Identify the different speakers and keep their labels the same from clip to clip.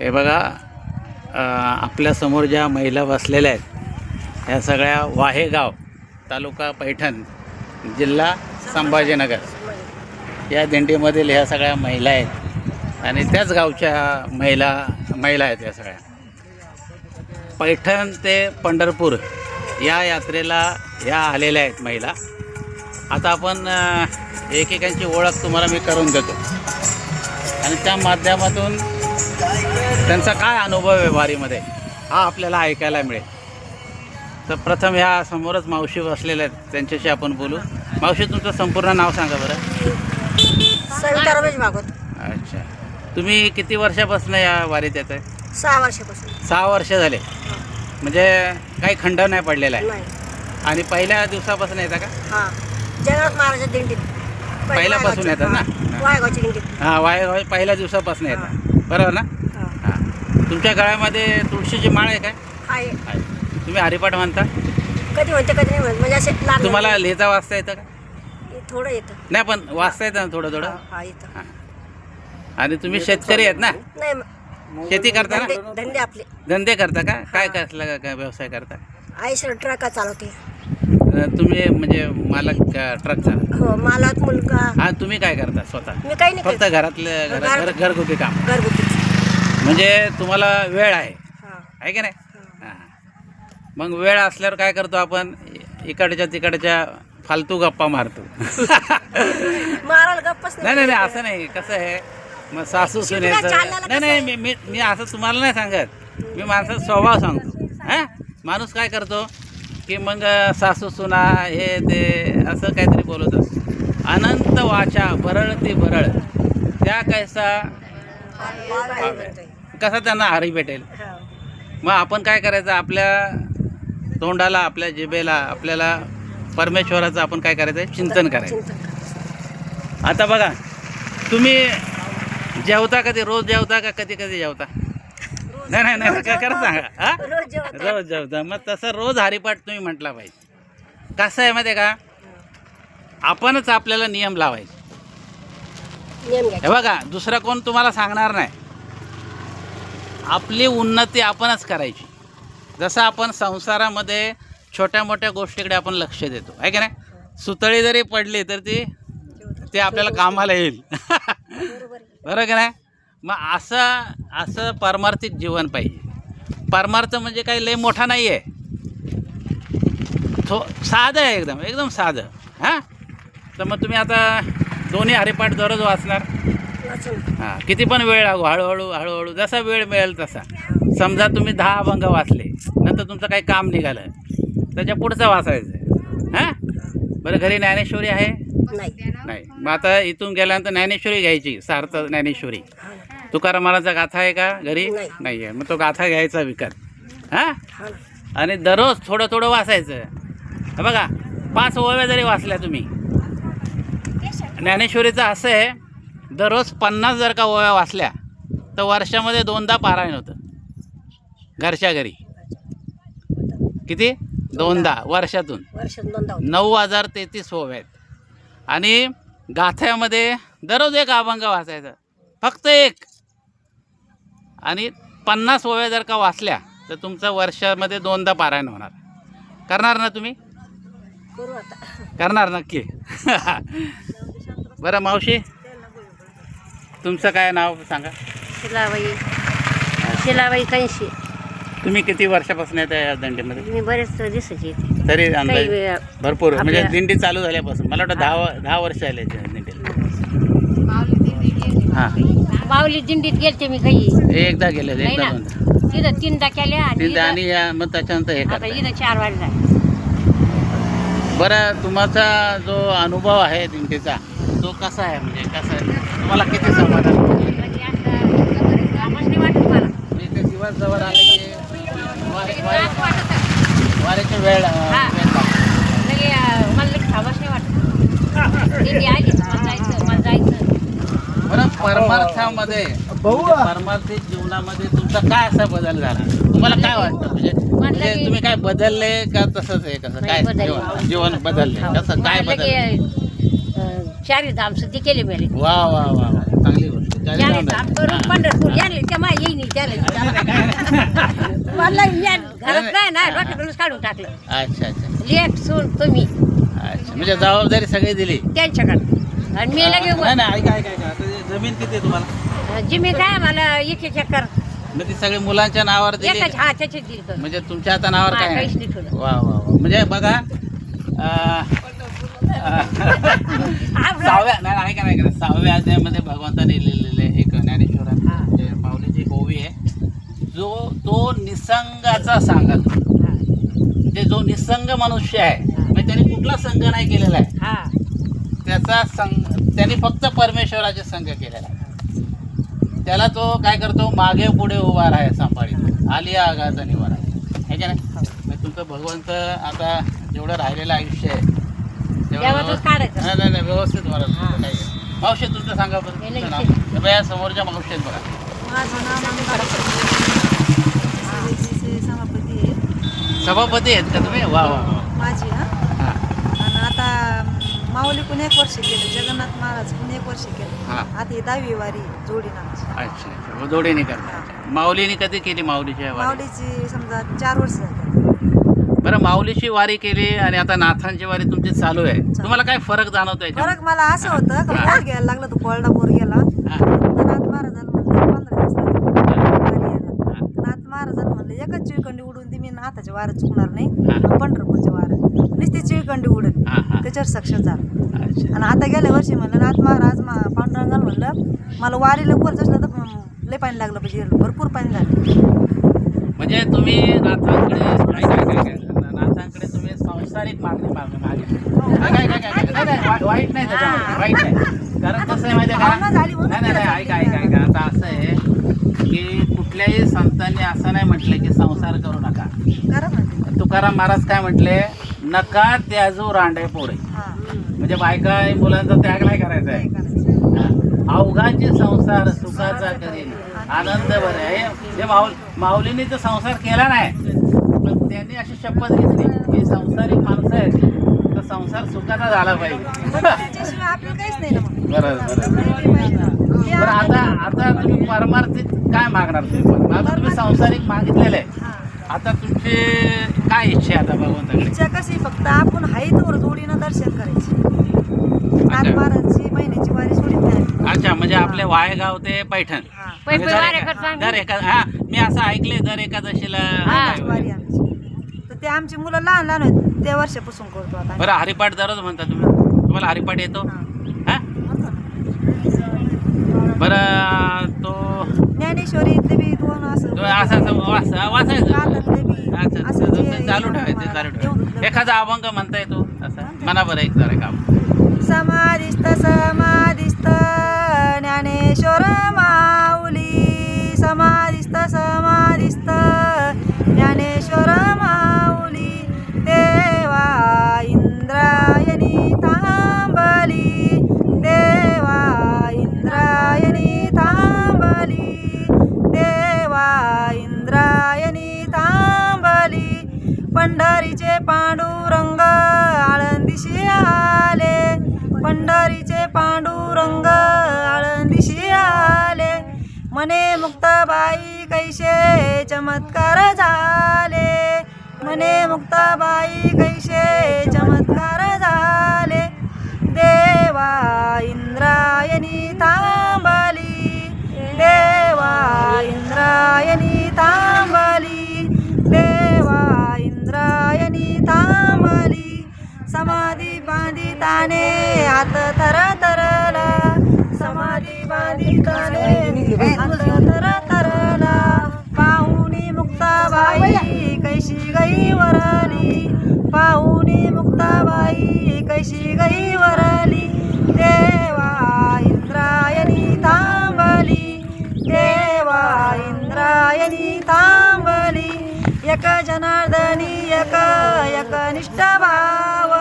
Speaker 1: हे बघा आपल्यासमोर ज्या महिला बसलेल्या आहेत ह्या सगळ्या वाहेगाव तालुका पैठण जिल्हा संभाजीनगर या दिंडीमधील ह्या सगळ्या महिला आहेत आणि त्याच गावच्या महिला आहेत या सगळ्या. पैठण ते पंढरपूर या यात्रेला ह्या आलेल्या आहेत महिला. आता आपण एकेकांची ओळख तुम्हाला मी करून देतो आणि त्या माध्यमातून त्यांचा काय अनुभव आहे वारीमध्ये हा आपल्याला ऐकायला मिळेल. तर प्रथम ह्या समोरच मावशी बसलेल्या आहेत, त्यांच्याशी आपण बोलू. मावशी, तुमचं संपूर्ण नाव सांगा बरं.
Speaker 2: सविता रमेश भागवत.
Speaker 1: अच्छा, तुम्ही किती वर्षापासून या वारीत येत आहे?
Speaker 2: 6 वर्षापासून.
Speaker 1: 6 वर्ष झाले, म्हणजे काही खंड नाही पडलेला आहे.
Speaker 2: नाही.
Speaker 1: आणि पहिल्या दिवसापासून येता का?
Speaker 2: हां, जगन्नाथ महाराज दिंडीत
Speaker 1: पहिल्यापासून येतात ना?
Speaker 2: वायगावची दिंडीत.
Speaker 1: हां, वाय पहिल्या दिवसापासून येतात, बरोबर ना? हां. तुमच्या गळ्यामध्ये तुळशीची माळ आहे काय?
Speaker 2: आहे.
Speaker 1: आहे. तुम्ही हरिपाठ म्हणता?
Speaker 2: कधी म्हणते कधी नाही म्हणत, म्हणजे असे लहान.
Speaker 1: तुम्हाला लिहिता वाचता येतं का?
Speaker 2: थोडं येतं.
Speaker 1: नाही, पण वाचता येतं ना थोडं थोडं?
Speaker 2: हा येतं.
Speaker 1: हां. आणि तुम्ही शेतकरी आहेत ना?
Speaker 2: नाही,
Speaker 1: शेती करता ना?
Speaker 2: धंदे आपले.
Speaker 1: धंदे करता का? काय कसला काय व्यवसाय करता?
Speaker 2: आईसर ट्रका चालवते.
Speaker 1: तुम्ही म्हणजे मालक ट्रकचा?
Speaker 2: हो, मालक मुलगा.
Speaker 1: हां, तुम्ही काय करता स्वतः?
Speaker 2: मी काही नाही
Speaker 1: फक्त घरातलं घरगुती काम?
Speaker 2: घरगुती.
Speaker 1: म्हणजे तुम्हाला वेळ आहे,
Speaker 2: हां.
Speaker 1: आहे की नाही? हां. मग वेळ असल्यावर काय करतो आपण? इकडच्या तिकडच्या फालतू गप्पा मारतो.
Speaker 2: मारायला गप्पच
Speaker 1: नाही नाही नाही, असं नाही. कसं आहे, मग सासू सुनेचं नाही नाही, मी असं तुम्हाला नाही सांगत, मी माणसाचा स्वभाव सांगतो. हां, माणूस काय करतो की मग सासू सुना हे ते असं काहीतरी बोलत असतो. अनंत वाचा भरळती भरळ त्या कसा त्यांना हरी भेटेल. मग आपण काय करायचं, आपल्या तोंडाला, आपल्या जिभेला आपल्याला परमेश्वराचं आपण काय करायचं, चिंतन करायचं. आता बघा, तुम्ही जेवता कधी? रोज जेवता का कधी कधी जेवता? नाही नाही नाही, काय खरं सांगा. हां, रोज जेवता. मग तसं रोज हरिपाठ तुम्ही म्हटला पाहिजे. कसं आहे माहिती आहे का, आपणच आपल्याला नियम लावायचे. हे बघा, दुसरा कोण तुम्हाला सांगणार नाही. आपली उन्नती आपणच करायची. जसं आपण संसारामध्ये छोट्या मोठ्या गोष्टीकडे आपण लक्ष देतो, आहे की नाही? सुतळी जरी पडली तर ते आपल्याला कामाला येईल. बरोबर की नाही? मग असं पारमार्थिक जीवन पाहिजे. परमार्थ म्हणजे काही लय मोठा नाही आहे, साधं आहे, एकदम एकदम साधं. हां, तर मग तुम्ही आता दोन्ही हरिपाठ दररोज वाचणार. हां, किती पण वेळ लागो, हळूहळू जसा वेळ मिळेल तसा. समजा तुम्ही 10 अभंग वाचले, नंतर तुमचं काही काम निघालं, त्याच्या पुढचं वाचायचं. हां, बरं. घरी ज्ञानेश्वरी आहे? नाही. मग आता इथून गेल्यानंतर ज्ञानेश्वरी घ्यायची, सार्थ ज्ञानेश्वरी. तुकाराम महाराजचा गाथा आहे का घरी? नाही आहे. मग तो गाथा घ्यायचा विकत. हां, आणि दररोज थोडं थोडं वाचायचं. बघा, 5 ओव्या जरी वाचल्या तुम्ही, ज्ञानेश्वरीचं असं आहे, दररोज 50 जर का ओव्या वाचल्या तर वर्षामध्ये 2दा पारायण होतं घरच्या घरी. किती? 2दा वर्षातून. 9033 ओव्या आहेत. आणि गाथ्यामध्ये दररोज 1 अभंग वाचायचा, फक्त 1. आणि 50 ओव्या जर का वाचल्या तर तुमचं वर्षामध्ये 2दा पारायण होणार. करणार ना तुम्ही? करणार नक्की. बरं मावशी, तुमचं काय नाव सांगा?
Speaker 2: शिलाबाई कैशी.
Speaker 1: तुम्ही किती वर्षापासून येत या दिंडीमध्ये?
Speaker 2: मी बरेच दिवसाची.
Speaker 1: तरी अंदाजे भरपूर, म्हणजे दिंडी चालू झाल्यापासून मला वाटतं 10 वर्ष आले दिंडीला. हां,
Speaker 2: माऊली दिंडीत गेलते मी काही.
Speaker 1: एकदा गेले, एकदा
Speaker 2: तिथं 3दा केल्या
Speaker 1: आणि मग त्याच्यानंतर हे
Speaker 2: आता इथं 4 वाजला.
Speaker 1: बरं, तुमचा जो अनुभव आहे दिंडीचा तो कसा आहे, म्हणजे कसा आहे, तुम्हाला किती समाधान?
Speaker 2: म्हणजे असं वाटत मला.
Speaker 1: इथे दिवस जवळ आले की वारीची वेळ
Speaker 2: लगे मला लगे थांबाच नाही वाटत. दिंडी आली, मला जायचं.
Speaker 1: बरं, परमार्थामध्ये परमार्थिक जीवनामध्ये तुमचा काय असा बदल झाला? तुम्हाला काय वाटतं, म्हणजे तुम्ही काय बदलले का तसंच आहे? कसं काय जीवन बदलले, कसं काय बदलले?
Speaker 2: चारी धाम सुद्धी केले मेले
Speaker 1: वा वा वा वा. चांगली गोष्ट.
Speaker 2: चारी धाम करून पंढरपूर यायले त्या माय येईन मला घरात नाही ना डॉक्टरकडूनच काढून टाकलं.
Speaker 1: अच्छा अच्छा
Speaker 2: लेट सून तुम्ही
Speaker 1: अच्छा, म्हणजे जबाबदारी सगळी दिली.
Speaker 2: त्यांच्याकडे आणि मी लगे
Speaker 1: नाही नाही, ऐका ऐका ऐका. आता जमीन किती आहे तुम्हाला?
Speaker 2: जिमी काय मला एक एकर
Speaker 1: मग ती सगळी मुलांच्या नावावर दिली
Speaker 2: एकच हा त्याची दिली तर.
Speaker 1: म्हणजे तुमच्या आता नावावर
Speaker 2: हा,
Speaker 1: काय
Speaker 2: काहीच
Speaker 1: आहे?
Speaker 2: नाही ठेवलं.
Speaker 1: वा वा वा. म्हणजे बघा सहाव्या नाही ऐका नाही, 6व्या अध्यायामध्ये भगवंताने लिहिलेले एक ज्ञानेश्वरात
Speaker 2: हा.
Speaker 1: म्हणजे माऊलीची एक ओवी आहे, जो तो निसंगाचा सांगत.
Speaker 2: हा,
Speaker 1: म्हणजे जो निसंग मनुष्य आहे म्हणजे त्याने कुठला संघ नाही केलेला आहे,
Speaker 2: हा,
Speaker 1: त्याचा त्याने फक्त परमेश्वराचे संघ केलेला आहे. त्याला तो काय करतो, मागे पुढे उभा राहा सांभाळी आलिया आगाचा निवारा आहे का नाही. म्हणजे तुमचं भगवंत आता जेवढं राहिलेलं आयुष्य आहे
Speaker 2: देवाचंच काढायचं.
Speaker 1: नाही नाही नाही, व्यवस्थित मला
Speaker 2: हा.
Speaker 1: काही मावशी तुमचं सांगा बरं,
Speaker 2: गेलं
Speaker 1: तुमचं
Speaker 2: इथे.
Speaker 1: नाव. हे बघा, या समोरच्या मावशी आहेत बघा.
Speaker 3: माझं नाव समितीचे सभापती आहे
Speaker 1: सभापती आहेत का तुम्ही? वा वा वा.
Speaker 3: माझी हा
Speaker 1: हां
Speaker 3: आणि आता माऊलीकडून 1 वर्ष केलं, जगन्नाथ महाराजकडून 1 वर्ष केलं.
Speaker 1: हां.
Speaker 3: आता ही 10वी वारी जोडी नावाची.
Speaker 1: अच्छा अच्छा, जोडीने करता. माऊलीने कधी केली माऊलीच्या वारी?
Speaker 3: माऊलीची समजा 4 वर्ष झाली.
Speaker 1: बरं, माऊलीची वारी केली आणि आता नाथांची वारी तुमची चालू आहे. तुम्हाला काय फरक जाणवतोय का?
Speaker 3: फरक मला असं होतं का पोट घ्यायला लागलं, तो कोरडापूर गेला.
Speaker 1: हां.
Speaker 3: नाथ महाराजांना म्हणलं 15 दिवस लागले वारी यायला. नाथ महाराजांना म्हणलं एकच चिळकंडी उडून ती, मी नाथाच्या वाऱ्यात चुकणार नाही आणि पंढरपूरच्या वाऱ्यात नुसती चिळकंडी उडून
Speaker 1: हां हां.
Speaker 3: त्याच्यावर सक्सेस झालं.
Speaker 1: अच्छा.
Speaker 3: आणि आता गेल्या वर्षी म्हणलं नाथ महाराज पांडुरंगाला म्हणलं मला वारीला बोलत असलं तर लय पाणी लागलं पाहिजे, भरपूर पाणी झालं.
Speaker 1: म्हणजे तुम्ही नाथांकडे नाथांकडे तुम्ही सांसारिक मागणी मागितली. वाईट नाही त्याच्यामध्ये, वाईट नाही. कारण कसं आहे माहिती आहे
Speaker 3: भावना
Speaker 1: का?
Speaker 3: झाली म्हणून
Speaker 1: नाही नाही नाही,
Speaker 3: केलं
Speaker 1: ऐका ऐका ऐका. आता असं आहे की कुठल्याही संतांनी असं नाही म्हटलं की संसार करू नका.
Speaker 3: खरं म्हणते.
Speaker 1: तुकाराम महाराज काय म्हटले, नका त्याजू रांडे पोळे.
Speaker 3: हा
Speaker 1: म्हणजे बायका मुलांचा त्याग नाही करायचा आहे.
Speaker 3: काय करायचं.
Speaker 1: अवघाचे संसार सुखाचा करीन आनंद बरे आहे. हे माऊलीने तर संसार केला नाही, पण त्यांनी अशी शपथ घेतली की संसारिक माणसं आहेत तर संसार सुखाचा झाला पाहिजे.
Speaker 3: पण त्याच्याशिवाय आपल्याला काहीच नाही ना मग.
Speaker 1: बरं बरं
Speaker 3: प्रेम पाहिजे. ते
Speaker 1: बरं. आता तुम्ही परमार्थिक काय मागणार तुम्ही? आता तुम्ही संसारिक मागितलेलं आहे,
Speaker 3: हा.
Speaker 1: आता तुमची काय इच्छा आहे आता भगवंताकडे?
Speaker 3: इच्छा कशी, फक्त आपण हाय तोवर जोडीनं दर्शन करायचे. नाथ
Speaker 1: अच्छा.
Speaker 3: महाराजची महिन्याची वारी सोडीत नाही.
Speaker 1: अच्छा, म्हणजे आपले वायगाव ते पैठण.
Speaker 3: हा.
Speaker 1: म्हणजे
Speaker 2: वाऱ्या करतो आम्ही.
Speaker 1: दर एका हा मी असं ऐकले दर एकादशीला
Speaker 2: हा.
Speaker 1: काय होईल.
Speaker 3: वारी आमची. तर ते आमची मुलं लहान लहान आहेत, त्या वर्षापासून करतो आता.
Speaker 1: बरं, हरिपाठ दररोज म्हणता तुम्ही? तुम्हाला हरिपाठ येतो?
Speaker 3: हा.
Speaker 1: हा
Speaker 3: म्हणतो ना.
Speaker 1: बरं. तो
Speaker 3: ज्ञानेश्वरी इथले बी 2 असं
Speaker 1: वाचायचं.
Speaker 3: कातरले बी.
Speaker 1: अच्छा,
Speaker 3: असं जे
Speaker 1: ते चालू
Speaker 3: येतं
Speaker 1: ठेवायचं,
Speaker 3: मला.
Speaker 1: चालू
Speaker 3: देऊन
Speaker 1: ठेवायचं.
Speaker 3: दुखलं.
Speaker 1: एखादा अभंग म्हणता येतो असं म्हणा बरं, एक जरा काम.
Speaker 3: समाधिस्थ समाधिस्थ ज्ञानेश्वर माऊली, समाधिस्थ समाधिस्थ ज्ञानेश्वर माऊली, देवा इंद्रायणी थांबली, देवा इंद्रायणी थांबली, देवा इंद्रायणी थांबली. पंढरीचे पांडुरंग आळंदीशी आले, पंढरीचे पांडुरंग आळंदीशी आले. मने मुक्ताबाई कैसे चमत्कार झाले, मने मुक्ताबाई कैसे चमत्कार झाले. देवा इंद्रायणी थांबली, देवा इंद्रायणी थांबली, देवा इंद्रायणी थांबली. समाधी बांधिताने हात थरथरला, समाधी बांधिताने हात थरथरला. पाहुणी मुक्ताबाई कैशी गई वरली, पाहुणी मुक्ताबाई कैशी गई वरली. देवा इंद्रायणी थांबली, देवा इंद्रायणी थांबली. एक जनार्दनी एक निष्ठ भाव,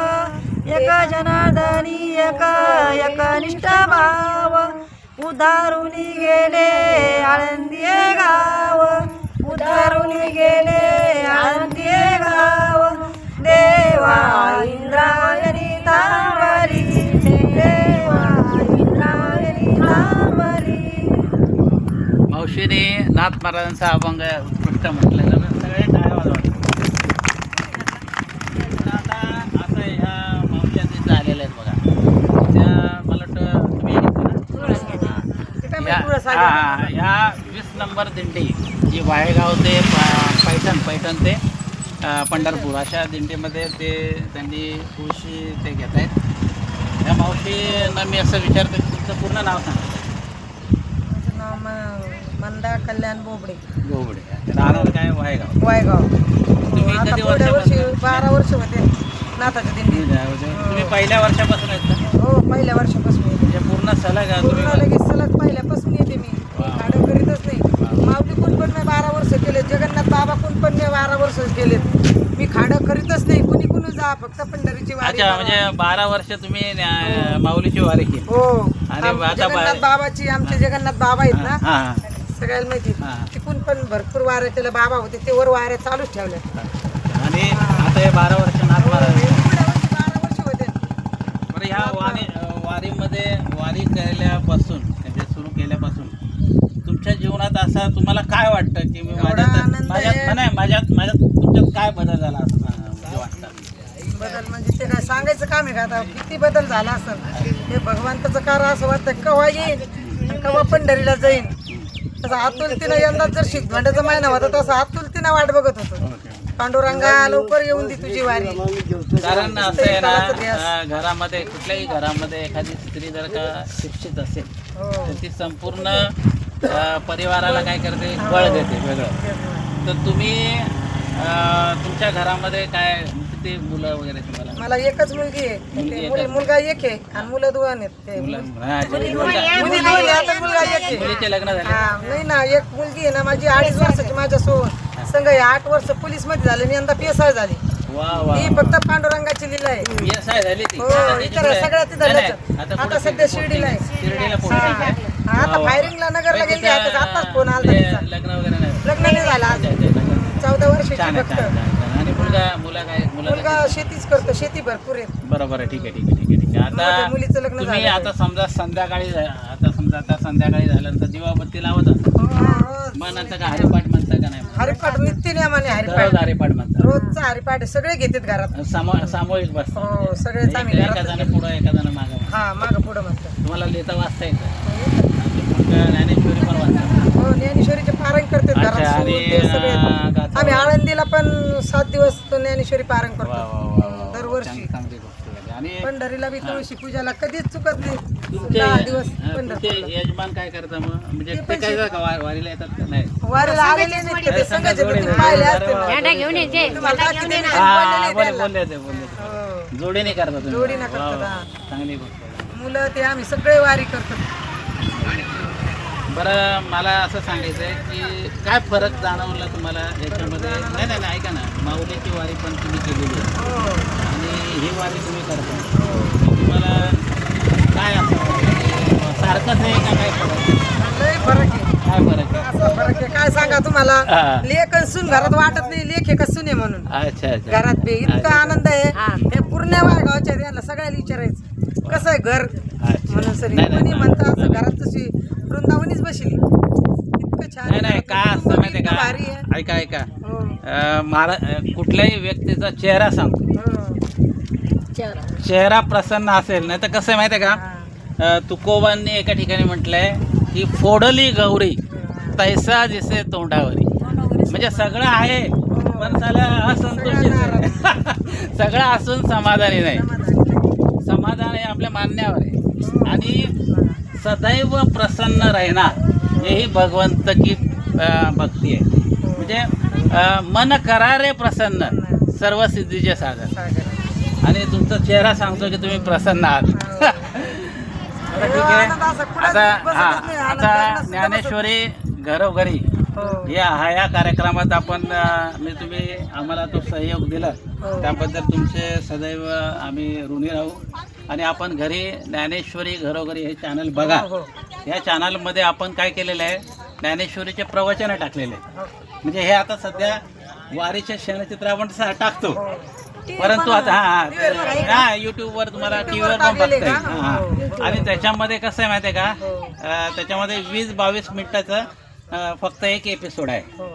Speaker 3: एक जनार्दनी एक निष्ठ भाव. उधारुनी गेले आळंदी गाव, उधारुनी गेले आळंदी गाव. देवा इंद्रायणी थांबली,
Speaker 1: मावशीने नाथ महाराजांचा अभंग उत्कृष्ट म्हटलेला तर सगळे टाळ्या वाजवतात. तर आता असं ह्या मावश्या तिथं आलेल्या आहेत बघा. त्या मला वाटतं तुम्ही घेतलं ना ह्या 20 नंबर दिंडी जी वाहेगाव ते पैठण ते पंढरपूर अशा दिंडीमध्ये ते त्यांनी तुळशी ते घेत आहेत. त्या मावशींना मी असं विचारतो की तुमचं पूर्ण नाव सांगा.
Speaker 3: माझं नाव मंदा कल्याण बोबडे,
Speaker 1: गोबडे. राहणार काय वाहेगाव.
Speaker 3: वायगाव.
Speaker 1: तुम्ही
Speaker 3: आता
Speaker 1: कधी
Speaker 3: पुढच्या वर्षी
Speaker 1: वर्षापासून
Speaker 3: 12 वर्ष होते नाथाच्या दिंडी.
Speaker 1: तुम्ही पहिल्या वर्षापासून आहेत का?
Speaker 3: हो, पहिल्या वर्षापासून येते.
Speaker 1: म्हणजे पूर्ण सलग आहे
Speaker 3: पूर्ण
Speaker 1: तुम्ही.
Speaker 3: लगेच सलग पहिल्यापासून येते मी.
Speaker 1: वा.
Speaker 3: खाडं करीतच नाही. माऊली कोण पण मी 12 वर्ष केले, जगन्नाथ बाबा कोण पण मी 12 वर्ष केलेत. मी खाडं करीतच नाही. कुणी कुणी जा, फक्त पंढरीची वारी
Speaker 1: अच्छा,
Speaker 3: करा.
Speaker 1: म्हणजे 12 वर्ष तुम्ही माऊलीची वारी केली.
Speaker 3: हो,
Speaker 1: आणि
Speaker 3: आमच्या
Speaker 1: आता
Speaker 3: जगन्नाथ बाबाची, आमचे जगन्नाथ बाबा आहेत ना,
Speaker 1: हां हां
Speaker 3: सगळ्याला माहिती.
Speaker 1: हा.
Speaker 3: तिकून पण भरपूर वाऱ्या केल्या बाबा होते, ते वर वाऱ्या चालूच ठेवल्या.
Speaker 1: आणि आता हे 12 वर्ष नाथ महाराज.
Speaker 3: पुढल्या वर्षी 12 वर्ष होते.
Speaker 1: बरं ह्या वारीमध्ये वारी केल्यापासून म्हणजे सुरू केल्यापासून तुमच्या जीवनात असा तुम्हाला काय वाटतं की मी
Speaker 3: एवढा आनंद आहे.
Speaker 1: माझ्यात तुमच्यात काय बदल झाला असं म्हणजे वाटतं?
Speaker 3: बदल म्हणजे ते काय सांगायचं काम आहे का आता? किती बदल झाला असेल हे भगवंताचं कार असं वाटतं केव्हा येईल आणि केव्हा पंढरीला जाईन. तसं आतुलतीनं यंदा जर शिकवंडाचा महिना होता तसं आतुलतीनं वाट बघत होतो. पांडुरंगा लवकर येऊन दे तुझी वारी.
Speaker 1: कारण असं आहे ना, घरामध्ये कुठल्याही घरामध्ये एखादी स्त्री जर का शिक्षित असेल
Speaker 3: हो.
Speaker 1: तर ती संपूर्ण परिवाराला काय करते, बळ देते वेगळं. तर तुम्ही तुमच्या घरामध्ये काय किती मुलं वगैरे तुम्हाला?
Speaker 3: मला एकच मुलगी आहे.
Speaker 1: मुलगी
Speaker 3: ते
Speaker 1: एकच.
Speaker 3: मुलगा एक आहे आणि मुलं दोन आहेत. ते
Speaker 1: मुलं
Speaker 3: मुली दोन आहे, आता मुलगा एक आहे.
Speaker 1: मुलीचे लग्न झाले?
Speaker 3: हा, नाही ना, एक मुलगी आहे ना माझी 2.5 वर्षाची माझ्या सोबत संघ 8 वर्ष पोलीस मध्ये झाले. मी यंदा PSI झाली.
Speaker 1: वा वा.
Speaker 3: ही फक्त पांडुरंगाची लीला आहे.
Speaker 1: PSI झाली ती.
Speaker 3: हो,
Speaker 1: आता
Speaker 3: इतर
Speaker 1: पुढे-
Speaker 3: सगळ्यात तिथं
Speaker 1: नाही,
Speaker 3: लग्न.
Speaker 1: नाही, आता
Speaker 3: आता
Speaker 1: पुढे
Speaker 3: सध्या शिर्डीला आहे.
Speaker 1: शिर्डीला पोहोचली आहे.
Speaker 3: हा, आता
Speaker 1: वा, वा.
Speaker 3: फायरिंगला नगरला
Speaker 1: म्हणजे
Speaker 3: गेली. आता आताच फोन आला
Speaker 1: ते
Speaker 3: तिचा.
Speaker 1: लग्न वगैरे नाही?
Speaker 3: लग्न नाही झालं आज.
Speaker 1: अच्छा, अच्छा, लग्न.
Speaker 3: 14 वर्षाची
Speaker 1: छान आहे,
Speaker 3: फक्त.
Speaker 1: छान, छान, छान. आणि मुलगा काय
Speaker 3: मुलगा शेतीच करतो. शेती भरपूर आहे.
Speaker 1: बरोबर आहे. ठीक आहे, ठीक आहे, ठीक आहे, ठीक आहे.
Speaker 3: मोठ्या
Speaker 1: आता
Speaker 3: मुलीचं लग्न
Speaker 1: तुम्ही
Speaker 3: झालं.
Speaker 1: आता समजा संध्याकाळी आता संध्याकाळी झाल्यानंतर दिवाबत्ती लावत असाल.
Speaker 3: रोज
Speaker 1: मग नंतर का हरिपाठ म्हणता का नाही?
Speaker 3: हरिपाठ नित्य नियमाने
Speaker 1: दररोज
Speaker 3: हरिपाठ.
Speaker 1: हरिपाठ म्हणता.
Speaker 3: रोजचा हरिपाठ आहे. सगळे घेतात घरात.
Speaker 1: सामूहिक बसता.
Speaker 3: हो, सगळेच आम्ही
Speaker 1: एका
Speaker 3: घरात.
Speaker 1: जण पुढं एका जण मागं.
Speaker 3: हा, मागं पुढं म्हणतात.
Speaker 1: तुम्हाला लिहिता वाचता येतं? मग ज्ञानेश्वरी पण वाचता?
Speaker 3: हो, ज्ञानेश्वरीचे पारायण करतात
Speaker 1: अच्छा,
Speaker 3: घरात.
Speaker 1: आणि,
Speaker 3: सून ते सगळे.
Speaker 1: गाथा
Speaker 3: आम्ही आळंदीला पण 7 दिवस तो ज्ञानेश्वरी पारायण
Speaker 1: वा वा
Speaker 3: करतो
Speaker 1: वा वा.
Speaker 3: दरवर्षी.
Speaker 1: चांगली गोष्ट झाली. आणि
Speaker 3: पंढरीला बी तुळशी पूजाला कधीच चुकत नाही.
Speaker 1: तुमचे
Speaker 3: 10 दिवस
Speaker 1: तुमचे
Speaker 3: पंढरपूरला.
Speaker 1: यजमान काय करता मग? म्हणजे
Speaker 3: ते
Speaker 1: ते
Speaker 3: पण
Speaker 1: काय का वारीला येतात का नाही?
Speaker 3: वारीला आलेले नाहीत का ते? संघाचे
Speaker 1: जोडे
Speaker 3: meeting पाहिले असते ना.
Speaker 2: झेंडा घेऊन येते.
Speaker 3: तुम्हाला दाखवते ना,
Speaker 1: हा,
Speaker 3: बोललेले
Speaker 1: बोलले
Speaker 3: त्याला.
Speaker 1: बोलले ते बोलले ते.
Speaker 3: हो.
Speaker 1: जोडीने करता तुम्ही?
Speaker 3: जोडीने
Speaker 1: वा,
Speaker 3: करतात,
Speaker 1: वा.
Speaker 3: हा.
Speaker 1: चांगली गोष्ट आहे.
Speaker 3: मुलं ते आम्ही सगळे वारी करतात.
Speaker 1: बरं, मला असं सांगायचं आहे की काय फरक जाणवला तुम्हाला याच्यामध्ये? नाही नाही नाही, ऐका ना, माऊलीची वारी पण तुम्ही केलेली आहे
Speaker 3: हो.
Speaker 1: आणि ही वारी तुम्ही करता. तुम्हाला काय असं वाटतं की सारखंच आहे का काय फरक?
Speaker 3: लय फरक आहे.
Speaker 1: काय फरक आहे?
Speaker 3: असं फरक आहे काय सांगा तुम्हाला.
Speaker 1: हा.
Speaker 3: लेख आणि सून घरात वाटत नाही. लेख आहे का सून आहे म्हणून
Speaker 1: अच्छा अच्छा.
Speaker 3: घरात बी इतका
Speaker 1: अच्छा.
Speaker 3: आनंद आहे.
Speaker 2: हा.
Speaker 3: हे पूर्ण वायगावच्या यांना सगळ्याला विचारायचं कसं आहे घर
Speaker 1: अच्छा.
Speaker 3: म्हणून सर
Speaker 1: नाही, नाही,
Speaker 3: कोणी म्हणतं असं
Speaker 1: नाही.
Speaker 3: घरात तशी वृंदावनीच बसली. इतकं छान
Speaker 1: नाही नाही, काय असतं माहिती
Speaker 3: इतकं
Speaker 1: आहे
Speaker 3: भारी
Speaker 1: का?
Speaker 3: आहे.
Speaker 1: ऐका ऐका,
Speaker 3: हो.
Speaker 1: कुठल्याही व्यक्तीचा चेहरा सांगतो.
Speaker 3: हो.
Speaker 1: चेहरा प्रसन्न असेल, नाही तर कसं आहे माहिती आहे
Speaker 3: हा.
Speaker 1: का, तुकोबांनी एका ठिकाणी म्हटलंय की फोडली गौरी तैसा दिसे तोंडावरी. म्हणजे सगळं आहे पण त्याला असंतोषित आहे. सगळं असून समाधानी नाही. समाधान हे आपल्या मान्यावर आहे. आणि सदैव प्रसन्न राहणार हेही भगवंत की भक्ती आहे. म्हणजे मन करारे प्रसन्न सर्व सिद्धीचे साधन. आणि तुमचा चेहरा सांगतो की तुम्ही प्रसन्न आहात. बरं, ठीक आहे.
Speaker 3: आनंद असा कुणाच
Speaker 1: आता
Speaker 3: बसतच नाही. आनंद
Speaker 1: आता
Speaker 3: करणं सुद्धा
Speaker 1: ज्ञानेश्वरी घरोघरी
Speaker 3: हो.
Speaker 1: या कार्यक्रमात आपण मी तुम्ही आम्हाला तो सहयोग दिला
Speaker 3: हो.
Speaker 1: त्याबद्दल तुमचे सदैव आम्ही ऋणी राहू. आणि आपण घरी ज्ञानेश्वरी घरोघरी हे चॅनल बघा.
Speaker 3: हो, हो.
Speaker 1: या चॅनलमध्ये आपण काय केलेलं आहे, ज्ञानेश्वरीचे प्रवचन टाकलेले आहेत.
Speaker 3: हो.
Speaker 1: म्हणजे हे आता सध्या वारीचे क्षणचित्र आपण टाकतो.
Speaker 3: हो.
Speaker 1: परंतु आता
Speaker 3: TV वर बघा, हे
Speaker 1: हा युट्यूबवर तुम्हाला
Speaker 3: YouTube
Speaker 1: टीव्हीवर
Speaker 3: वर
Speaker 1: पण बघता
Speaker 3: टाकलेले
Speaker 1: येईल.
Speaker 3: का? हो.
Speaker 1: आणि त्याच्यामध्ये कसं आहे माहिती आहे का,
Speaker 3: हो.
Speaker 1: त्याच्यामध्ये 20-22 मिनिटाचं फक्त एक एपिसोड आहे
Speaker 3: हो.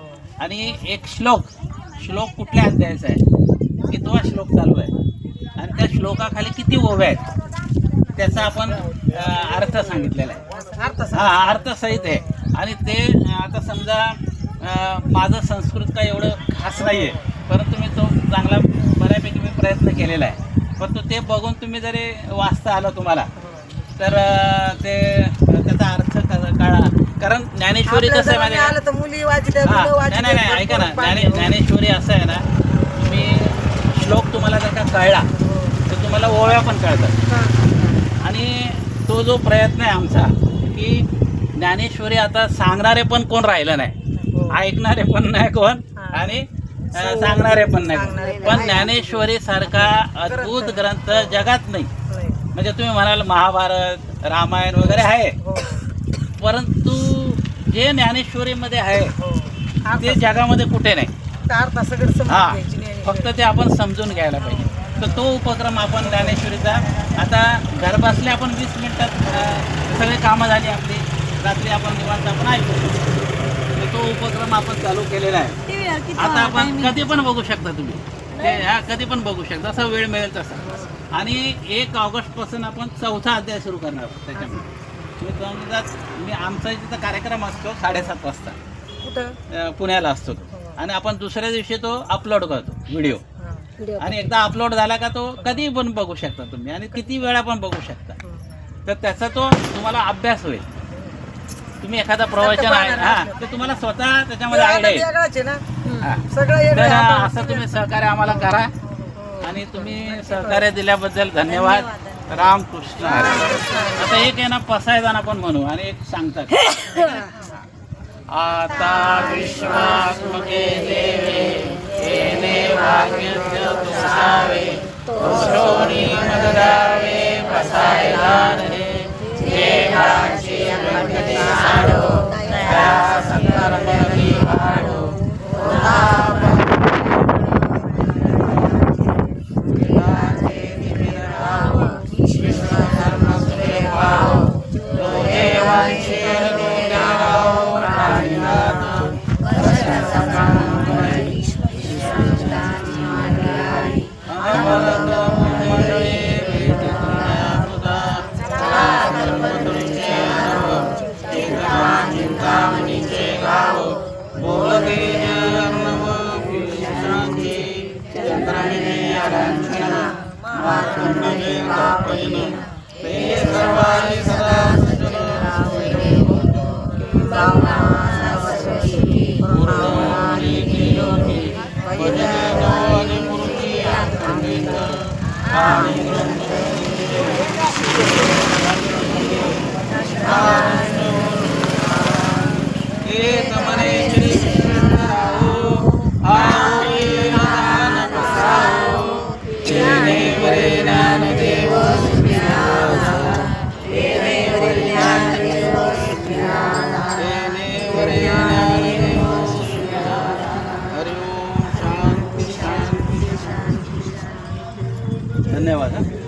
Speaker 1: आणि एक श्लोक कुठल्या अध्यायाचा आहे की तो श्लोक चालू आहे आणि त्या श्लोकाखाली किती ओव्या आहेत त्याचा आपण अर्थ सांगितलेला आहे.
Speaker 3: अर्थ सांग.
Speaker 1: हा अर्थसहित आहे आणि ते आता समजा माझं संस्कृत काय एवढं खास नाही आहे परंतु मी तो चांगला बऱ्यापैकी मी प्रयत्न केलेला आहे परंतु ते बघून तुम्ही जरी वाचता आलं तुम्हाला तर ते त्याचा अर्थ कळा कारण ज्ञानेश्वरी
Speaker 3: आपल्या
Speaker 1: कसं आहे
Speaker 3: जमान्यात
Speaker 1: माहिती
Speaker 3: आलं तर मुली वाचितात,
Speaker 1: हा
Speaker 3: मुलं वाचितात,
Speaker 1: नाही नाही ऐका ना
Speaker 3: भरपूर पाणी हो.
Speaker 1: ज्ञानेश्वरी असं आहे ना तुम्ही श्लोक तुम्हाला जर का कळला तर तुम्हाला ओव्या पण कळतात
Speaker 3: हा.
Speaker 1: आणि तो जो प्रयत्न आहे आमचा की ज्ञानेश्वरी आता सांगणारे पण कोण राहिलं नाही
Speaker 3: हो.
Speaker 1: ऐकणारे पण नाही कोण आणि सांगणारे पण नाही
Speaker 3: सांगणारे
Speaker 1: कोण. पण ज्ञानेश्वरी सारखा अद्भुत ग्रंथ जगात नाही
Speaker 3: नाही.
Speaker 1: म्हणजे तुम्ही म्हणाल महाभारत रामायण वगैरे आहे
Speaker 3: हो.
Speaker 1: परंतु जे ज्ञानेश्वरीमध्ये आहे
Speaker 3: हो.
Speaker 1: ते जगामध्ये कुठे नाही
Speaker 3: अर्थ सगळं समजून
Speaker 1: हा
Speaker 3: घ्यायची नाही.
Speaker 1: फक्त ते आपण समजून घ्यायला पाहिजे तर तो उपक्रम आपण ज्ञानेश्वरीचा आता घर बसल्या आपण 20 मिनिटात सगळे कामं झाली आपली रात्री आपण निवांत आपण ऐकू शकतो तर तो उपक्रम आपण चालू केलेला आहे. आता आपण कधी पण बघू शकता तुम्ही ते कधी पण बघू शकता जसा वेळ मिळेल तसा आणि 1 ऑगस्टपासून आपण 4था अध्याय सुरू करणार आहोत त्याच्यामध्ये तुम्ही समजा मी आमचा तिथं कार्यक्रम असतो 7:30 वाजता
Speaker 3: कुठं
Speaker 1: पुण्याला असतो तो आणि आपण दुसऱ्या दिवशी तो अपलोड करतो व्हिडिओ
Speaker 3: हा.
Speaker 1: आणि एकदा अपलोड झाला का तो कधी पण बघू शकता तुम्ही आणि किती वेळा पण बघू शकता तर त्याचा तो तुम्हाला अभ्यास होईल तुम्ही एखादा प्रवचन आहे हा तर तुम्हाला स्वतः त्याच्यामध्ये
Speaker 3: आता
Speaker 1: आयडिया येईल
Speaker 3: वेगळाच आहे ना
Speaker 1: हा.
Speaker 3: सगळं वेगळं
Speaker 1: तर
Speaker 3: आहे. आता
Speaker 1: असं तुम्ही सहकार्य आम्हाला करा आणि तुम्ही सहकार्य दिल्याबद्दल धन्यवाद रामकृष्ण हरी. आता एक आहे ना पसायदान आपण म्हणू आणि एक सांगतात आता विश्वात्मके देवे येणे भाग्यस्य तुसावे श्रोणी मदरावे पसायदान रे जे भाषे गणपती साडो त्या संकर्मणी वाडो धन्यवाद.